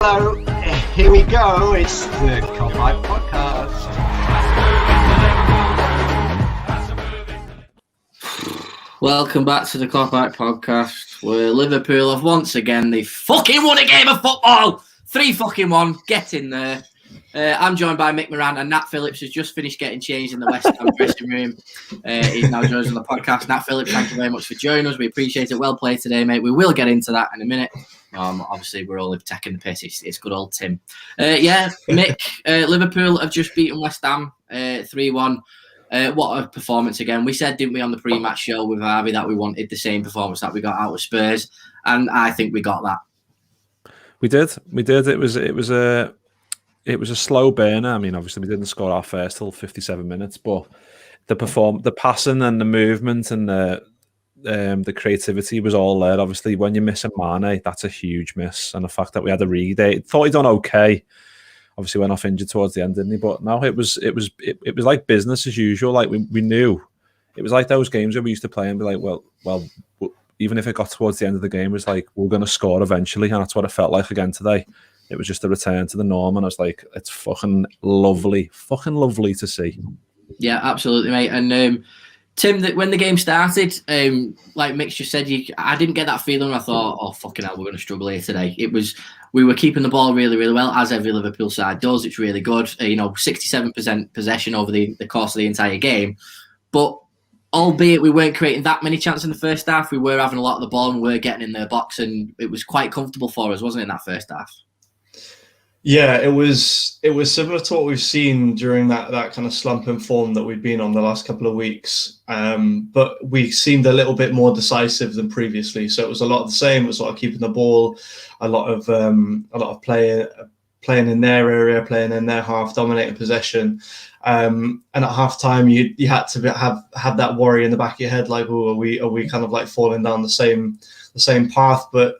So, here we go. It's the Cop-Out Podcast. Welcome back to the Cop-Out Podcast, where Liverpool have once again, they fucking won a game of football! 3-1, get in there. I'm joined by Mick Moran, and Nat Phillips has just finished getting changed in the West Ham dressing room. He's now joined us on the podcast. Nat Phillips, thank you very much for joining us. We appreciate it. Well played today, mate. We will get into that in a minute. Obviously, we're all taking the piss. It's good old Tim. Mick, Liverpool have just beaten West Ham 3-1. What a performance again. We said, didn't we, on the pre-match show with Harvey that we wanted the same performance that we got out of Spurs, and I think we got that. We did. It was a slow burner. I mean, obviously we didn't score our first till 57 minutes, but the passing and the movement and the creativity was all there. Obviously, when you miss a Mane, that's a huge miss, and the fact that we had a Reed, thought he'd done okay. Obviously, went off injured towards the end, didn't he? But no, it was like business as usual. Like we knew it was like those games where we used to play and be like, well, even if it got towards the end of the game, it was like we're going to score eventually, and that's what it felt like again today. It was just a return to the norm, and I was like, it's fucking lovely to see. Yeah, absolutely, mate. And Tim, when the game started, like Mick just said, I didn't get that feeling. I thought, oh, fucking hell, we're going to struggle here today. We were keeping the ball really, really well, as every Liverpool side does. It's really good. 67% possession over the course of the entire game. But albeit we weren't creating that many chances in the first half, we were having a lot of the ball and we were getting in their box, and it was quite comfortable for us, wasn't it, in that first half? Yeah, it was similar to what we've seen during that kind of slump in form that we've been on the last couple of weeks. But we seemed a little bit more decisive than previously. So it was a lot of the same. It was sort of keeping the ball, a lot of playing in their area, playing in their half, dominating possession. And at half time, you had to have that worry in the back of your head, like, oh, are we kind of like falling down the same path? But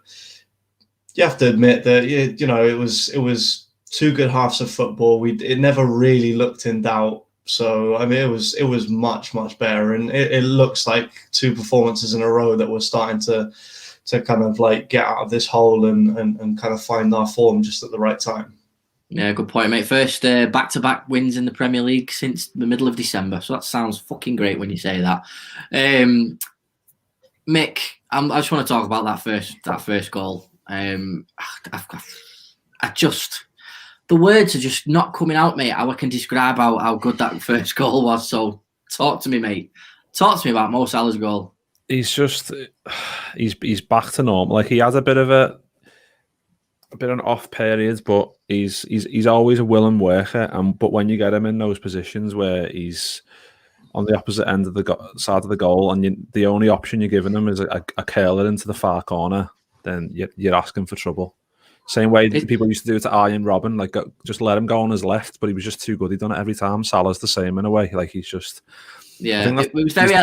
you have to admit that it was two good halves of football. It never really looked in doubt. So I mean, it was much better, and it looks like two performances in a row that we're starting to kind of like get out of this hole and kind of find our form just at the right time. Yeah, good point, mate. First back-to-back wins in the Premier League since the middle of December. So that sounds fucking great when you say that. Mick, I just want to talk about that first goal. The words are just not coming out, mate, how I can describe how good that first goal was. So talk to me, mate. Talk to me about Mo Salah's goal. He's back to normal. Like, he has a bit of an off period, but he's always a willing worker. But when you get him in those positions where he's on the opposite end of the side of the goal, and the only option you're giving him is a curler into the far corner, then you're asking for trouble. Same way people used to do it to Arjen Robben, like just let him go on his left, but he was just too good. He'd done it every time. Salah's the same in a way. Like, he's just... Yeah, it was very...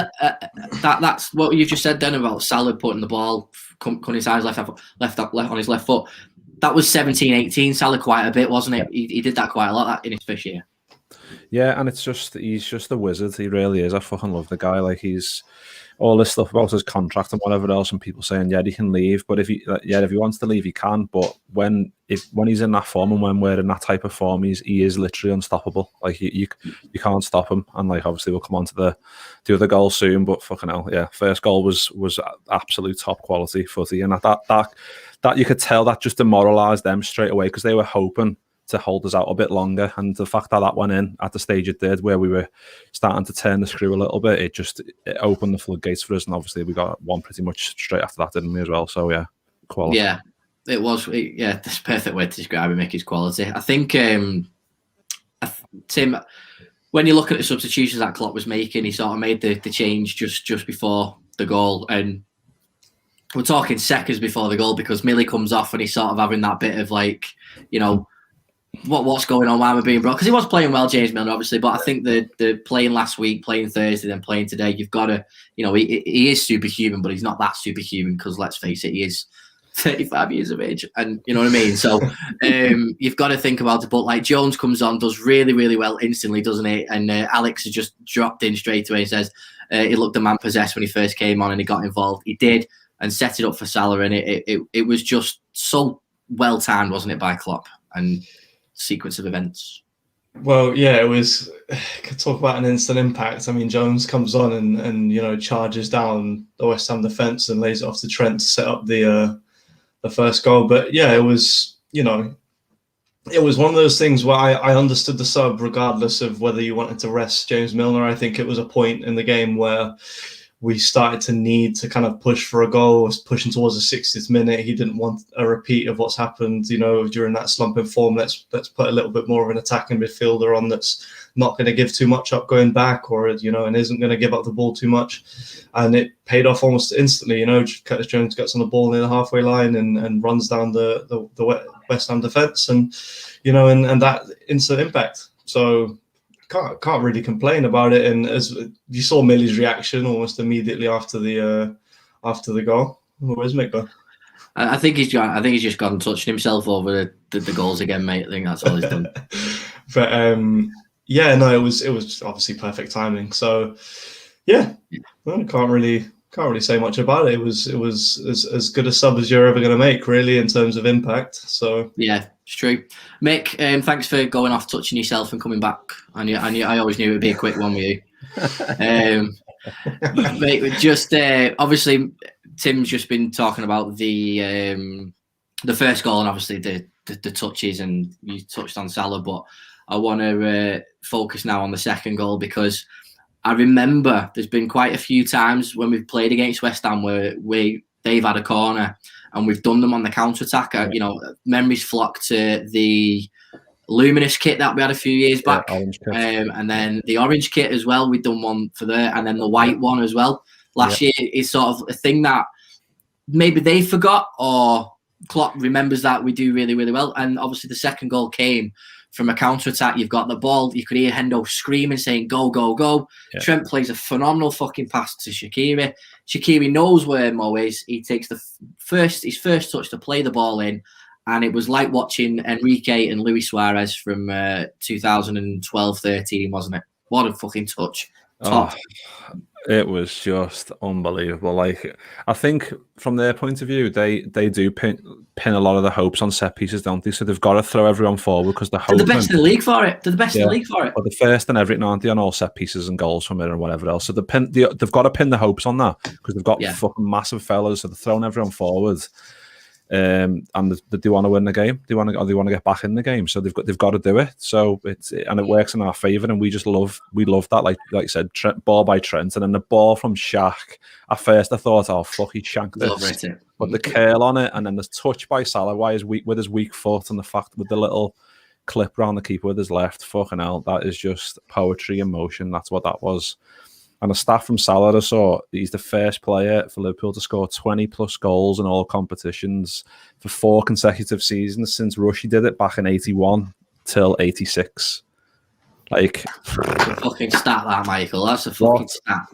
that's what you've just said then about Salah putting the ball, cutting his eyes left on his left foot. That was 17-18 Salah quite a bit, wasn't it? He did that quite a lot in his first year. Yeah, and he's just a wizard. He really is. I fucking love the guy. Like, he's... all this stuff about his contract and whatever else, and people saying, yeah, he can leave, but if he wants to leave, he can. But when he's in that form and when we're in that type of form, he is literally unstoppable. Like, you can't stop him. And like, obviously we'll come on to the other goal soon, but fucking hell, yeah, first goal was absolute top quality footy, and that you could tell that just demoralised them straight away, because they were hoping to hold us out a bit longer, and the fact that went in at the stage it did, where we were starting to turn the screw a little bit, it opened the floodgates for us, and obviously we got one pretty much straight after that, didn't we, as well? So yeah, quality. Yeah, it was. Yeah, that's a perfect way to describe it, Mickey's quality. I think Tim, when you look at the substitutions that Klopp was making, he sort of made the change just before the goal, and we're talking seconds before the goal, because Millie comes off and he's sort of having that bit of like, what's going on, why am I being brought? Because he was playing well, James Milner, obviously, but I think the playing last week, playing Thursday, then playing today, you've got to, he is superhuman, but he's not that superhuman, because let's face it, he is 35 years of age, and you know what I mean? So you've got to think about it, but like Jones comes on, does really, really well instantly, doesn't he? And Alex has just dropped in straight away and says he looked the man possessed when he first came on and he got involved. He did, and set it up for Salah, and it was just so well timed, wasn't it, by Klopp and sequence of events? Well, yeah, it was. Could talk about an instant impact. I mean, Jones comes on and charges down the West Ham defence and lays it off to Trent to set up the first goal. But yeah, it was it was one of those things where I understood the sub regardless of whether you wanted to rest James Milner. I think it was a point in the game where we started to need to kind of push for a goal, pushing towards the 60th minute. He didn't want a repeat of what's happened, during that slump in form. Let's put a little bit more of an attacking midfielder on that's not going to give too much up going back, or and isn't going to give up the ball too much. And it paid off almost instantly. Curtis Jones gets on the ball near the halfway line and runs down the West Ham defence, and that instant impact. So can't really complain about it. And as you saw Millie's reaction almost immediately after the goal. Where's Mick gone? I think he's just gone touching himself over the goals again, mate. I think that's all he's done. But it was obviously perfect timing. So yeah, I can't really say much about it. It was as good a sub as you're ever going to make, really, in terms of impact. So yeah, it's true. Mick, thanks for going off, touching yourself, and coming back. I always knew it would be a quick one with you. Mate, just obviously, Tim's just been talking about the first goal and obviously the touches, and you touched on Salah, but I want to focus now on the second goal, because I remember there's been quite a few times when we've played against West Ham where they've had a corner and we've done them on the counter-attack. Memories flock to the Luminous kit that we had a few years back, and then the orange kit as well. We've done one for there, and then the white one as well. Last year is sort of a thing that maybe they forgot, or Klopp remembers that we do really, really well. And obviously the second goal came from a counter-attack. You've got the ball. You could hear Hendo screaming, saying, go, go, go. Yeah. Trent plays a phenomenal fucking pass to Shaqiri. Shaqiri knows where Mo is. He takes his first touch to play the ball in. And it was like watching Enrique and Luis Suarez from 2012-13, wasn't it? What a fucking touch. Top. Oh, it was just unbelievable. Like, I think from their point of view, they do pin a lot of the hopes on set pieces, don't they? So they've got to throw everyone forward because they're the best in the league for it. They're the best in the league for it. Or the first and everything, aren't they, on all set pieces and goals from it and whatever else. So they've got to pin the hopes on that because they've got fucking massive fellas. So they're throwing everyone forward. And they do want to win the game. They want to get back in the game. So they've got to do it. So it works in our favour, and we love that. Like you said, ball by Trent, and then the ball from Shaq. At first, I thought, oh fuck, he shanked this. But the curl on it, and then the touch by Salah, with his weak foot, and the fact with the little clip around the keeper with his left. Fucking hell, that is just poetry in motion. That's what that was. And a stat from Salah I saw, he's the first player for Liverpool to score 20-plus goals in all competitions for 4 consecutive seasons since Rushy did it back in 81 till 86. Like, fucking stat that, Michael. That's a fucking stat.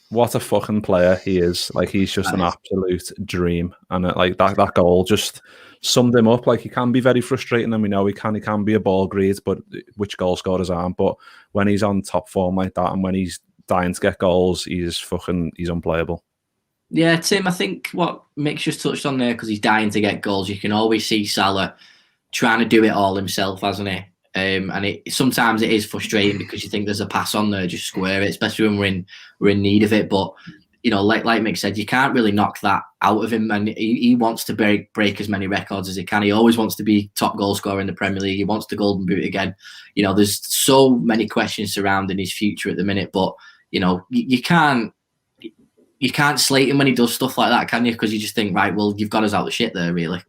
What a fucking player he is. Like, he's just an absolute dream. And that goal just summed him up. Like, he can be very frustrating, and we know he can be a ball greed, but which goal scorers aren't. But when he's on top form like that, and when he's dying to get goals, he's unplayable. Yeah, Tim, I think what Mick's just touched on there, because he's dying to get goals, you can always see Salah trying to do it all himself, hasn't he? And sometimes it is frustrating because you think there's a pass on there, just square it, especially when we're in need of it. But like Mick said, you can't really knock that out of him, and he wants to break as many records as he can. He always wants to be top goal scorer in the Premier League. He wants the Golden Boot again. There's so many questions surrounding his future at the minute, but you can't slate him when he does stuff like that, can you? Because you just think, right, well, you've got us out of shit there, really.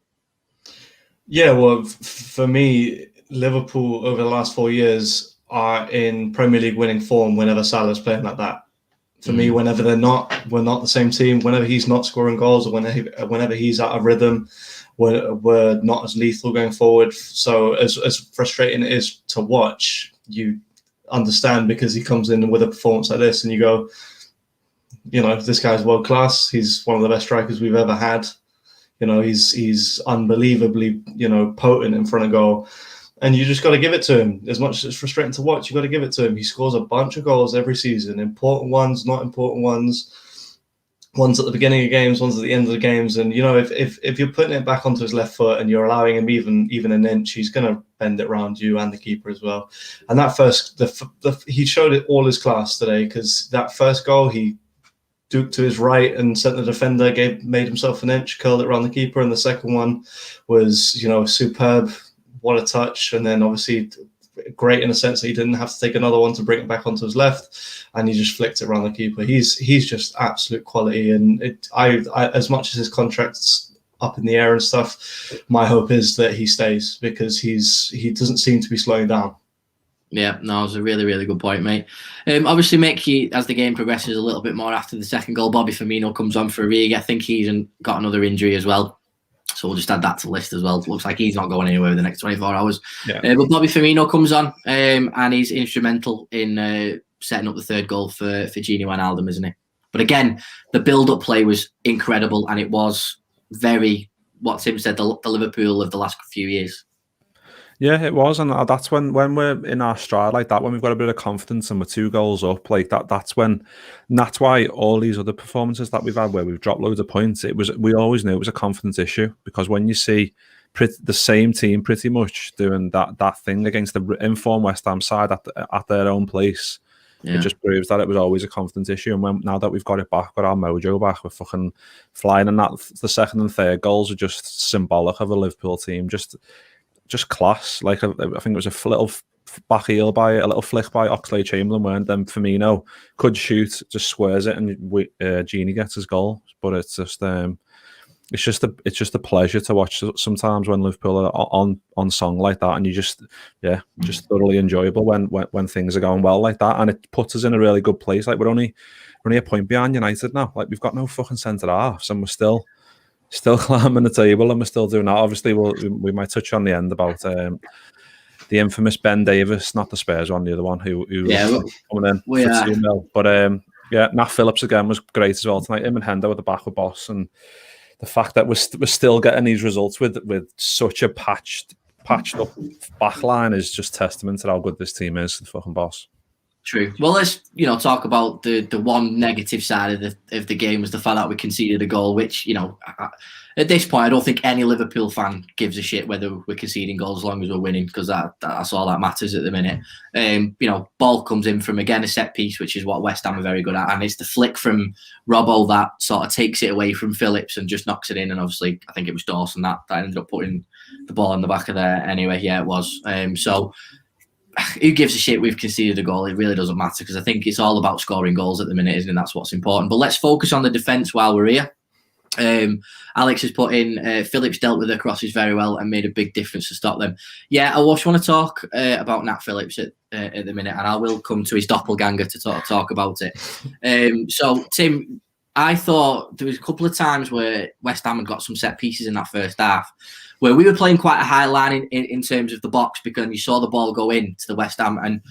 Yeah, well, for me, Liverpool over the last 4 years are in Premier League winning form whenever Salah's playing like that. For me, whenever we're not the same team. Whenever he's not scoring goals, or whenever he's out of rhythm, we're not as lethal going forward. So as frustrating it is to watch, you understand, because he comes in with a performance like this and you go, this guy's world class. He's one of the best strikers we've ever had. He's unbelievably, potent in front of goal. And you just got to give it to him. As much as it's frustrating to watch, you got to give it to him. He scores a bunch of goals every season, important ones, not important ones. One's at the beginning of games, one's at the end of the games, and if you're putting it back onto his left foot and you're allowing him even an inch, he's going to bend it around you and the keeper as well. And that he showed it all his class today, because that first goal he duked to his right and sent the defender, made himself an inch, curled it around the keeper, and the second one was superb. What a touch! And then obviously great in a sense that he didn't have to take another one to bring it back onto his left, and he just flicked it around the keeper. He's just absolute quality, and I as much as his contract's up in the air and stuff, my hope is that he stays, because he doesn't seem to be slowing down. Yeah, no, it's a really, really good point, mate. Obviously, Mick, as the game progresses a little bit more after the second goal, Bobby Firmino comes on for a rig. I think he's got another injury as well. So we'll just add that to the list as well. It looks like he's not going anywhere in the next 24 hours. Yeah. But Bobby Firmino comes on, and he's instrumental in setting up the third goal for Gini Wijnaldum, isn't he? But again, the build-up play was incredible, and it was very, what Tim said, the Liverpool of the last few years. Yeah, it was, and that's when we're in our stride like that, when we've got a bit of confidence and we're 2 goals up like that. That's why all these other performances that we've had, where we've dropped loads of points, we always knew it was a confidence issue, because when you see the same team pretty much doing that thing against the informed West Ham side at their own place, it just proves that it was always a confidence issue. And now that we've got it back, got our mojo back, we're fucking flying. And the second and third goals are just symbolic of a Liverpool team, just class. Like I think it was a little back heel a little flick by Oxlade-Chamberlain, weren't then Firmino could shoot, just squares it, and Gini gets his goal. But it's just a pleasure to watch sometimes when Liverpool are on song like that, and you just thoroughly enjoyable when things are going well like that, and it puts us in a really good place. Like we're only a point behind United now. Like we've got no fucking centre halves, and we're still climbing the table, and we're still doing that. Obviously, we might touch on the end about the infamous Ben Davis, not the Spurs one, the other one who coming in for 2-0. But Nat Phillips again was great as well tonight. Him and Hendo at the back were boss, and the fact that we're still getting these results with such a patched up back line is just testament to how good this team is. The fucking boss. True. Well, let's talk about the one negative side of the game was the fact that we conceded a goal, which at this point I don't think any Liverpool fan gives a shit whether we're conceding goals as long as we're winning, because that's all that matters at the minute. Ball comes in from again a set piece, which is what West Ham are very good at, and it's the flick from Robbo that sort of takes it away from Phillips and just knocks it in. And obviously, I think it was Dawson that ended up putting the ball in the back of there. Anyway, yeah, it was. So. Who gives a shit we've conceded a goal? It really doesn't matter, because I think it's all about scoring goals at the minute, isn't it? That's what's important. But let's focus on the defence while we're here. Alex has put in Phillips dealt with their crosses very well and made a big difference to stop them. Yeah, I just want to talk about Nat Phillips at the minute, and I will come to his doppelganger to talk about it. So, Tim, I thought there was a couple of times where West Ham had got some set pieces in that first half where we were playing quite a high line in terms of the box, because you saw the ball go in to the West Ham and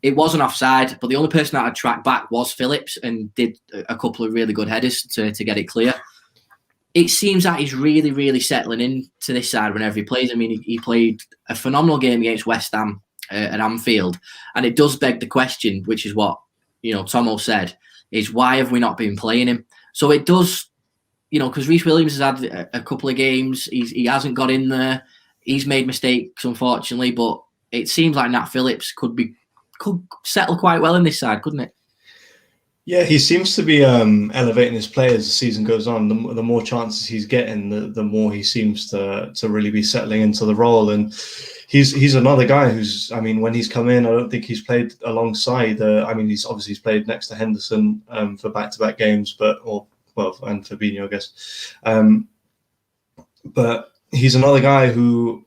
it wasn't offside, but the only person that had tracked back was Phillips and did a couple of really good headers to get it clear. It seems that he's really, really settling into this side whenever he plays. I mean, he played a phenomenal game against West Ham at Anfield, and it does beg the question, which is what Tomo said, is why have we not been playing him? So it does, because Reece Williams has had a couple of games. He hasn't got in there. He's made mistakes, unfortunately, but it seems like Nat Phillips could settle quite well in this side, couldn't it? Yeah, he seems to be elevating his play as the season goes on. The more chances he's getting, the more he seems to really be settling into the role. And he's another guy who's, I mean, when he's come in, I don't think he's played alongside. He's played next to Henderson for back-to-back games, and Fabinho, I guess. But he's another guy who,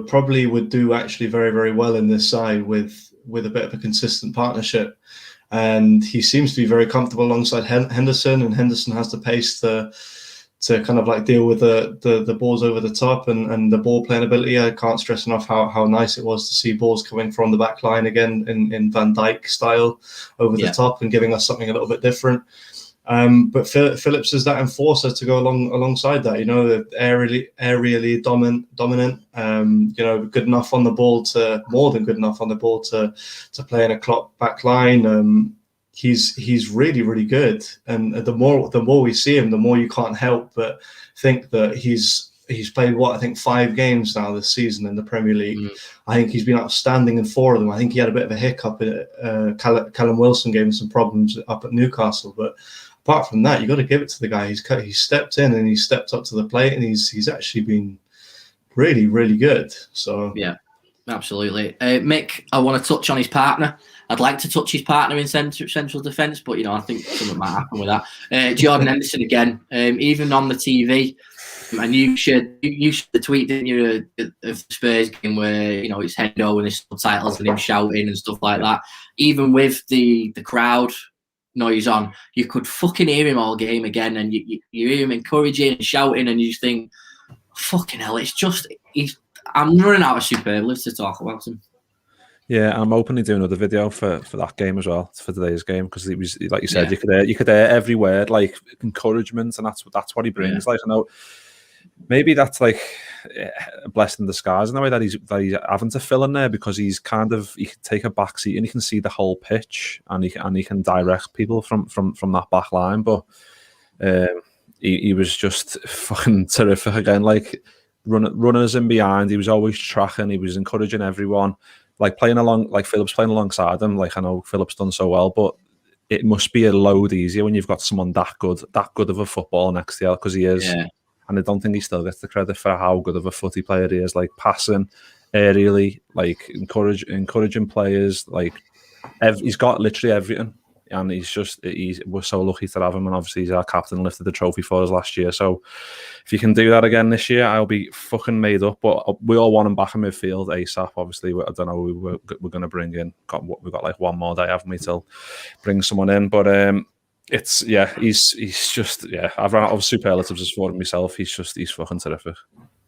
probably would do actually very, very well in this side with a bit of a consistent partnership. And he seems to be very comfortable alongside Henderson, and Henderson has the pace to kind of like deal with the balls over the top and the ball playing ability. I can't stress enough how nice it was to see balls coming from the back line again in Van Dijk style over the top and giving us something a little bit different. But Phillips is that enforcer to go alongside that, aerially dominant, good enough on the ball more than good enough on the ball to play in a Klopp back line. he's really, really good. And the more we see him, the more you can't help but think that he's played I think 5 games now this season in the Premier League. I think he's been outstanding in 4 of them. I think he had a bit of a hiccup in Callum Wilson gave him some problems up at Newcastle, but apart from that, you got to give it to the guy. He's stepped in and he's stepped up to the plate, and he's actually been really, really good. So yeah, absolutely. Mick, I want to touch on his partner. I'd like to touch his partner in central defence, but I think something might happen with that. Jordan Henderson again, even on the TV. And you shared the tweet, didn't you, of the Spurs game where it's Hendo and his subtitles and him shouting and stuff like that. Even with the crowd noise on, you could fucking hear him all game again, and you hear him encouraging and shouting, and you just think, fucking hell, I'm running out of superlatives to talk about him. Yeah, I'm hoping to do another video for that game as well, for today's game, because it was, like you said, you could hear every word, like encouragement, and that's what he brings. Like, I know maybe that's like a blessing in disguise in the way that he's having to fill in there, because he can take a back seat and he can see the whole pitch, and he can direct people from that back line. But he was just fucking terrific again, like runners in behind. He was always tracking, he was encouraging everyone, like playing along, like Phillips playing alongside him. Like, I know Phillips done so well, but it must be a load easier when you've got someone that good of a football next to you, because he is. Yeah. And I don't think he still gets the credit for how good of a footy player he is, like passing aerially, like encouraging players. Like he's got literally everything, and we're so lucky to have him. And obviously he's our captain and lifted the trophy for us last year. So if you can do that again this year, I'll be fucking made up. But we all want him back in midfield ASAP. Obviously, I don't know who we're going to bring in. We've got like one more day, haven't we, till bring someone in. But he's just I've run out of superlatives for him myself. He's fucking terrific.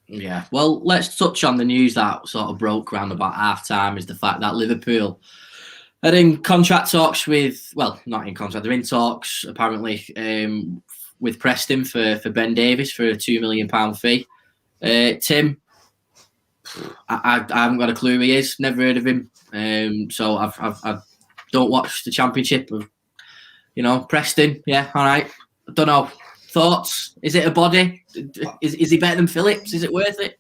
Yeah, well, let's touch on the news that sort of broke around about half time, is the fact that Liverpool are in contract talks not in contract, they're in talks apparently with Preston for Ben Davies for a £2 million fee. Tim, I haven't got a clue who he is, never heard of him. So I don't watch the Championship. Preston, yeah, all right. I don't know. Thoughts? Is it a body? Is he better than Phillips? Is it worth it?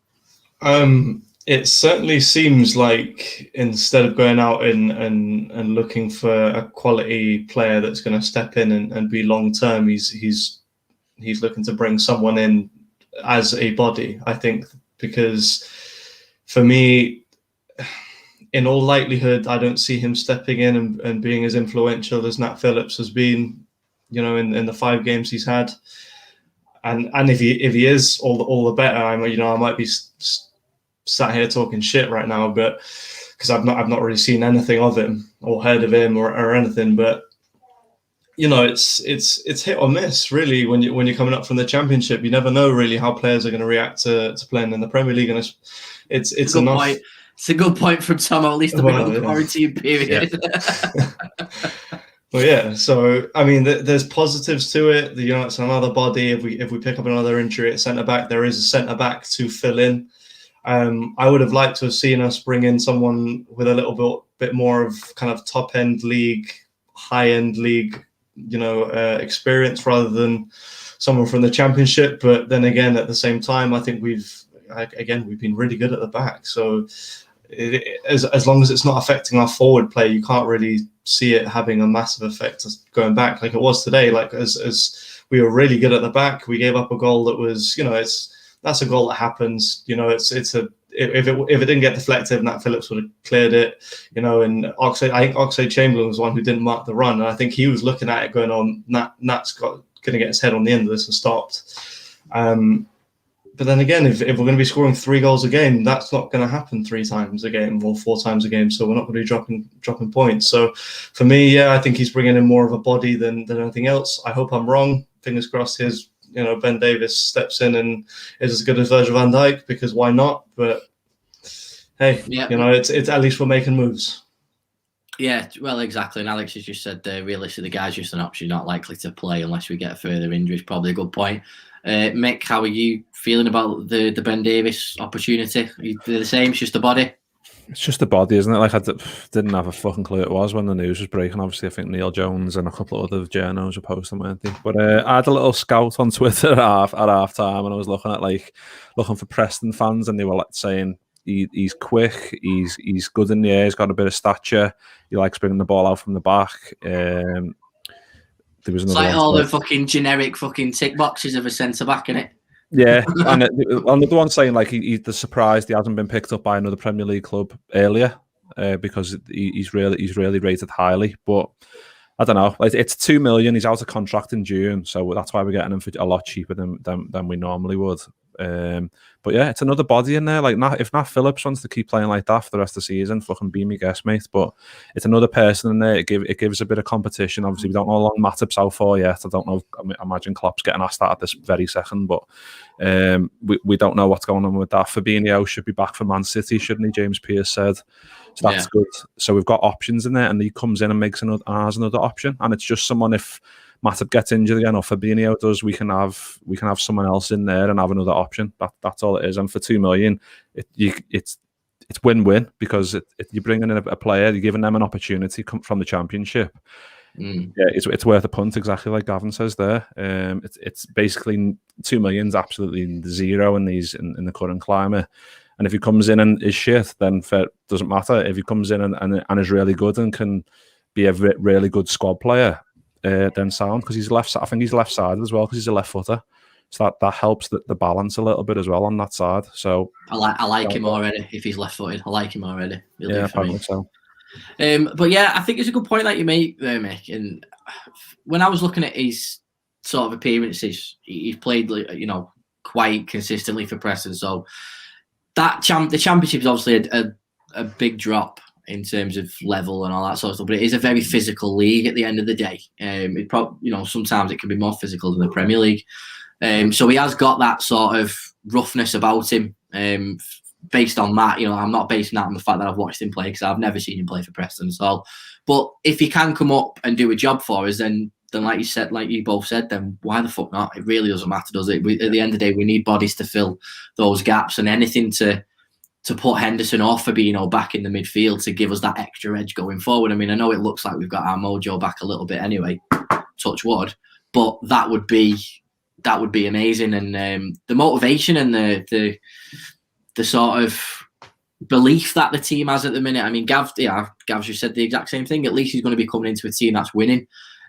It certainly seems like instead of going out and looking for a quality player that's going to step in and be long term, he's looking to bring someone in as a body, I think, because for me, in all likelihood, I don't see him stepping in and being as influential as Nat Phillips has been, in the 5 games he's had. And if he is, all the better. I might be sat here talking shit right now, but because I've not really seen anything of him or heard of him or anything. But it's hit or miss really when you're coming up from the Championship. You never know really how players are going to react to playing in the Premier League, and it's enough. Point. It's a good point from Tom, at least the quarantine period. Yeah. Well, yeah. So I mean, there's positives to it. It's another body. If we pick up another injury at centre back, there is a centre back to fill in. I would have liked to have seen us bring in someone with a little bit more of kind of top end league, high end league, experience rather than someone from the Championship. But then again, at the same time, I think we've been really good at the back. So as long as it's not affecting our forward play, you can't really see it having a massive effect going back like it was today. Like as we were really good at the back, we gave up a goal that was, that's a goal that happens. If it didn't get deflected, Nat Phillips would have cleared it. And I think Oxlade-Chamberlain was the one who didn't mark the run, and I think he was looking at it going on. Nat's going to get his head on the end of this and stopped. But then again, if we're going to be scoring 3 goals a game, that's not going to happen 3 times a game or 4 times a game. So we're not going to be dropping points. So for me, I think he's bringing in more of a body than anything else. I hope I'm wrong. Fingers crossed Ben Davies steps in and is as good as Virgil van Dijk, because why not? But hey, it's at least we're making moves. Yeah, well, exactly. And Alex has just said, realistically, the guy's just an option, not likely to play unless we get a further injury. Probably a good point. Mick, how are you feeling about the Ben Davies opportunity? Are you the same? It's just a body? It's just the body, isn't it? Like, didn't have a fucking clue it was when the news was breaking. Obviously, I think Neil Jones and a couple of other journos were posting, weren't they? But I had a little scout on Twitter at half time, and I was looking for Preston fans, and they were saying he's quick, he's good in the air, he's got a bit of stature, he likes bringing the ball out from the back. There was it's like all the fucking generic fucking tick boxes of a centre back, innit? Yeah, and another one saying like they're surprised he hasn't been picked up by another Premier League club earlier because he's really rated highly. But I don't know, like it's $2 million. He's out of contract in June, so that's why we're getting him for a lot cheaper than we normally would. But yeah, it's another body in there. Like, if Nat Phillips wants to keep playing like that for the rest of the season, fucking be me guest, mate. But it's another person in there. It gives a bit of competition. Obviously, we don't know how long Matip's out for yet. I don't know. I imagine Klopp's getting asked that at this very second. But we don't know what's going on with that. Fabinho should be back for Man City, shouldn't he? James Pearce said. So that's good. So we've got options in there, and he comes in and makes another option. And it's just someone, if Matip gets injured again or Fabinho does, we can have someone else in there and have another option. That's all it is. And for $2 million, it's win-win, because you're bringing in a player, you're giving them an opportunity from the Championship. Yeah, it's worth a punt, exactly like Gavin says there. It's basically $2 million is absolutely zero in the current climate. And if he comes in and is shit, then it doesn't matter. If he comes in and is really good and can be a really good squad player, then sound, because he's left. I think he's left-sided as well because he's a left footer, so that helps the balance a little bit as well on that side. So I like him already. If he's left-footed, I like him already. Yeah, apparently so. But yeah, I think it's a good point that you make there, Mick. And when I was looking at his sort of appearances, he's played, quite consistently for Preston. So the Championship is obviously a big drop in terms of level and all that sort of stuff, but it is a very physical league at the end of the day. Sometimes it can be more physical than the Premier League. So he has got that sort of roughness about him. Based on that, I'm not basing that on the fact that I've watched him play, because I've never seen him play for Preston. So, but if he can come up and do a job for us, then like you both said, then why the fuck not? It really doesn't matter, does it? At the end of the day, we need bodies to fill those gaps, and anything to put Henderson or Fabinho back in the midfield to give us that extra edge going forward. I mean, I know it looks like we've got our mojo back a little bit anyway, touch wood, but that would be amazing. And the motivation and the sort of belief that the team has at the minute. I mean, Gav's just said the exact same thing. At least he's going to be coming into a team that's winning.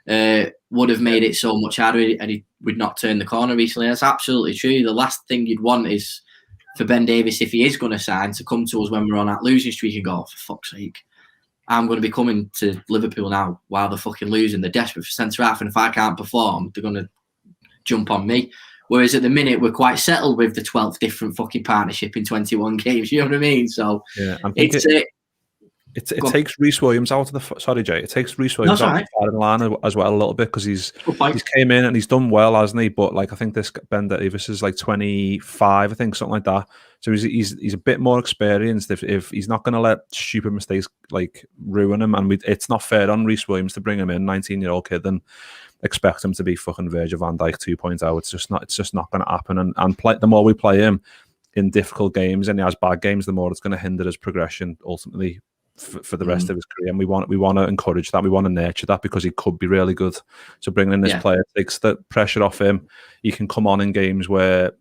Would have made it so much harder, and he would not turn the corner recently. That's absolutely true. The last thing you'd want is for Ben Davies, if he is going to sign, to come to us when we're on that losing streak and go, oh, for fuck's sake, I'm going to be coming to Liverpool now while they're fucking losing. They're desperate for centre-half, and if I can't perform, they're going to jump on me. Whereas at the minute, we're quite settled with the 12th different fucking partnership in 21 games. You know what I mean? So yeah, it takes Reece Williams out of the. Sorry, Jay. It takes Reece Williams out of the firing line as well a little bit, because he's came in and he's done well, hasn't he? But like, I think this Ben Davies is like 25, I think, something like that. So he's a bit more experienced. If he's not going to let stupid mistakes like ruin him, and it's not fair on Reece Williams to bring him in, 19-year-old kid, and expect him to be fucking Virgil van Dijk 2.0. It's just not going to happen. And the more we play him in difficult games and he has bad games, the more it's going to hinder his progression ultimately for the rest of his career. And we want to encourage that. We want to nurture that, because he could be really good. So bringing in this player takes the pressure off him. He can come on in games where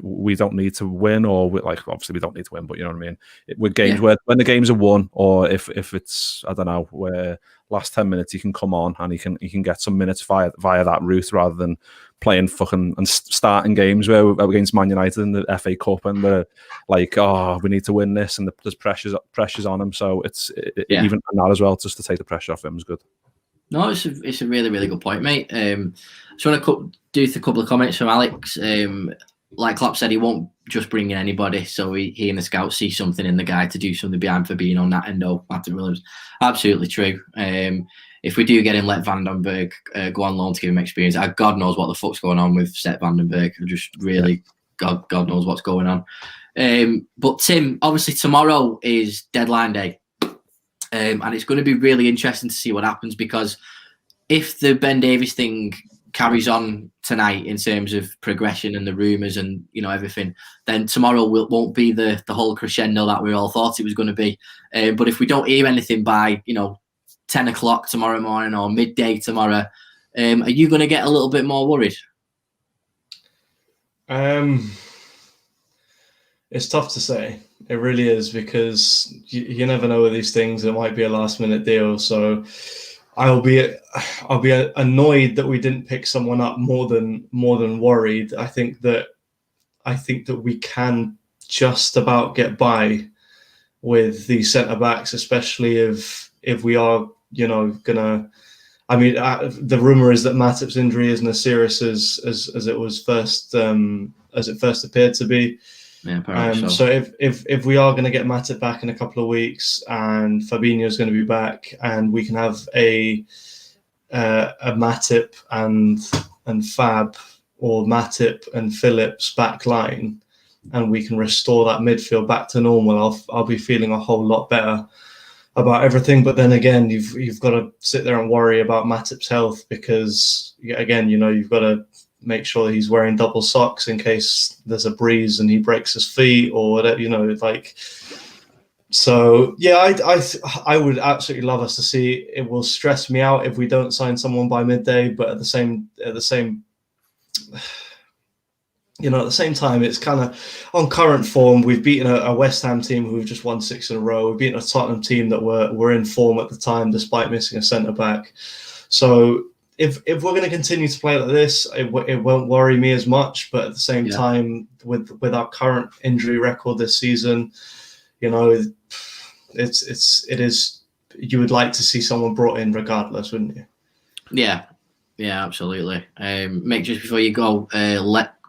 we don't need to win, or obviously we don't need to win, but you know what I mean. With games where when the games are won, or if it's, I don't know, where last 10 minutes he can come on and he can get some minutes via that route, rather than playing fucking and starting games where we're against Man United in the FA Cup and we're like, oh, we need to win this, and there's pressures on him. So even that as well, just to take the pressure off him is good. No, it's a really, really good point, mate. So I want to do a couple of comments from Alex. Like Klopp said, he won't just bring in anybody. So he and the scouts see something in the guy to do something behind Fabinho, Nat Endo, Martin Williams. Absolutely true. If we do get him, let Van den Berg go on loan to give him experience. God knows what the fuck's going on with Sepp Van den Berg. Just really, God knows what's going on. But Tim, obviously tomorrow is deadline day. And it's going to be really interesting to see what happens, because if the Ben Davies thing carries on tonight in terms of progression and the rumours and everything, then tomorrow won't be the whole crescendo that we all thought it was going to be. But if we don't hear anything by 10 o'clock tomorrow morning or midday tomorrow, are you going to get a little bit more worried? It's tough to say. It really is, because you never know with these things. It might be a last minute deal. So I'll be annoyed that we didn't pick someone up more than worried. I think that we can just about get by with the centre backs, especially if we are gonna. I mean, the rumor is that Matip's injury isn't as serious as it was first appeared to be. Yeah, apparently so if we are going to get Matip back in a couple of weeks and Fabinho is going to be back, and we can have a Matip and Fab, or Matip and Phillips back line, and we can restore that midfield back to normal, I'll be feeling a whole lot better about everything. But then again, you've got to sit there and worry about Matip's health, because again, you've got to make sure that he's wearing double socks in case there's a breeze and he breaks his feet or whatever, So yeah, I would absolutely love us to see. It will stress me out if we don't sign someone by midday, but at the same time, it's kind of on current form. We've beaten a West Ham team who've just won 6 in a row. We've beaten a Tottenham team that were in form at the time, despite missing a centre back. So if we're going to continue to play like this, it won't worry me as much. But at the same time, with our current injury record this season, it is. You would like to see someone brought in regardless, wouldn't you? Yeah, absolutely. Mick, just before you go,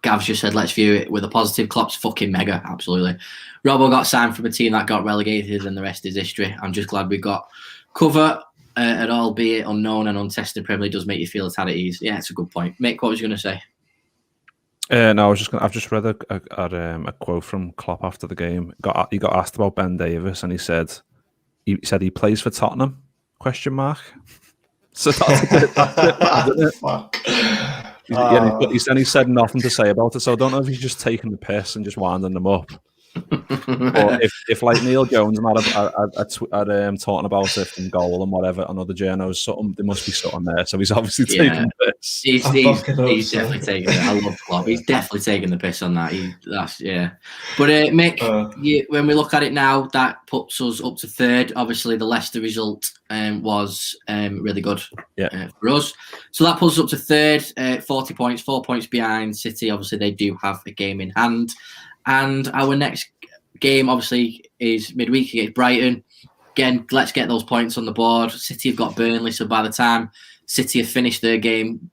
Gav's just said, let's view it with a positive. Klopp's fucking mega, absolutely. Robbo got signed from a team that got relegated, and the rest is history. I'm just glad we got cover. At all, be it unknown and untested Premier League does make you feel a tad at ease. Yeah, it's a good point. Mick, what was you going to say? No, I've just read a quote from Klopp after the game. He got asked about Ben Davies, and he said he plays for Tottenham? ? So that's Fuck. He said nothing to say about it. So I don't know if he's just taking the piss and just winding them up. Or if like Neil Jones had talking about it from goal and whatever on other journals, there must be something there. So he's obviously taking the piss. He's definitely taking it. I love Klopp. He's definitely taking the piss on that. But Mick, when we look at it now, that puts us up to third. Obviously, the Leicester result was really good for us. So that puts us up to third, 40 points, 4 points behind City. Obviously, they do have a game in hand. And our next game, obviously, is midweek against Brighton. Again, let's get those points on the board. City have got Burnley, so by the time City have finished their game,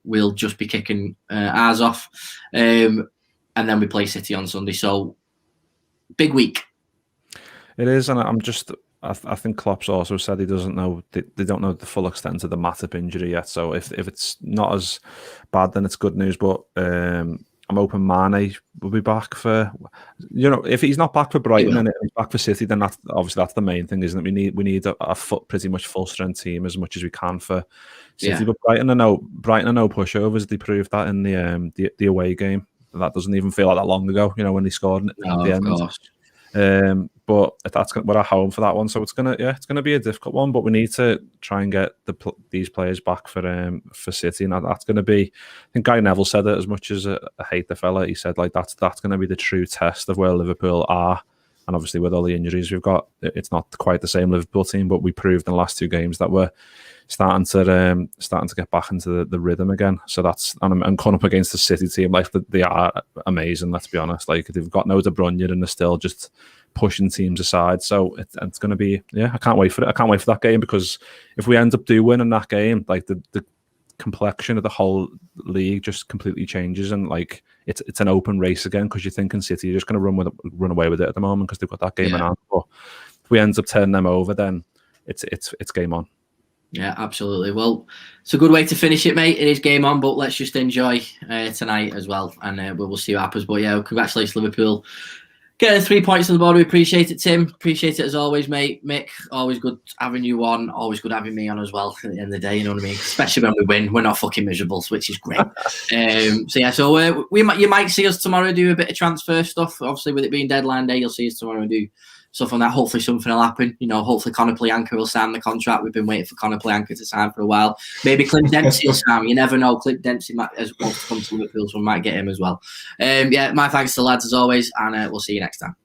we'll just be kicking ours off. And then we play City on Sunday. So, big week. It is, and I think Klopp's also said he doesn't know. They don't know the full extent of the Matip injury yet. So if it's not as bad, then it's good news. But I'm hoping Mane will be back for, if he's not back for Brighton and he's back for City, then that's the main thing, isn't it? We need a pretty much full strength team as much as we can for City. But Brighton are no pushovers. They proved that in the away game. That doesn't even feel like that long ago. When they scored at the end. Course. But we're at home for that one, so it's gonna be a difficult one. But we need to try and get these players back for City, and that's gonna be. I think Guy Neville said it, as much as I hate the fella. He said like that's gonna be the true test of where Liverpool are, and obviously with all the injuries we've got, it's not quite the same Liverpool team. But we proved in the last 2 games that we're starting to get back into the rhythm again. So and coming up against the City team, like they are amazing. Let's be honest. Like they've got no De Bruyne and they're still just pushing teams aside. So it's going to be I can't wait for it. I can't wait for that game, because if we end up winning that game, like the complexion of the whole league just completely changes, and like it's an open race again, because you're thinking City are just going to run away with it at the moment because they've got that game in hand. But if we end up turning them over, then it's game on. Yeah, absolutely. Well, it's a good way to finish it, mate. It is game on, but let's just enjoy tonight as well, and we will see what happens. But yeah, congratulations, Liverpool. Getting 3 points on the board, we appreciate it, Tim. Appreciate it as always, mate. Mick, always good having you on. Always good having me on as well at the end of the day, you know what I mean? Especially when we win. We're not fucking miserable, which is great. You might see us tomorrow do a bit of transfer stuff. Obviously, with it being deadline day, you'll see us tomorrow and do stuff on that. Hopefully something will happen. You know, hopefully Conor Plianka will sign the contract. We've been waiting for Conor Plianka to sign for a while. Maybe Clint Dempsey will sign. You never know. Clint Dempsey might as well come to Liverpool, so we might get him as well. My thanks to the lads as always, and we'll see you next time.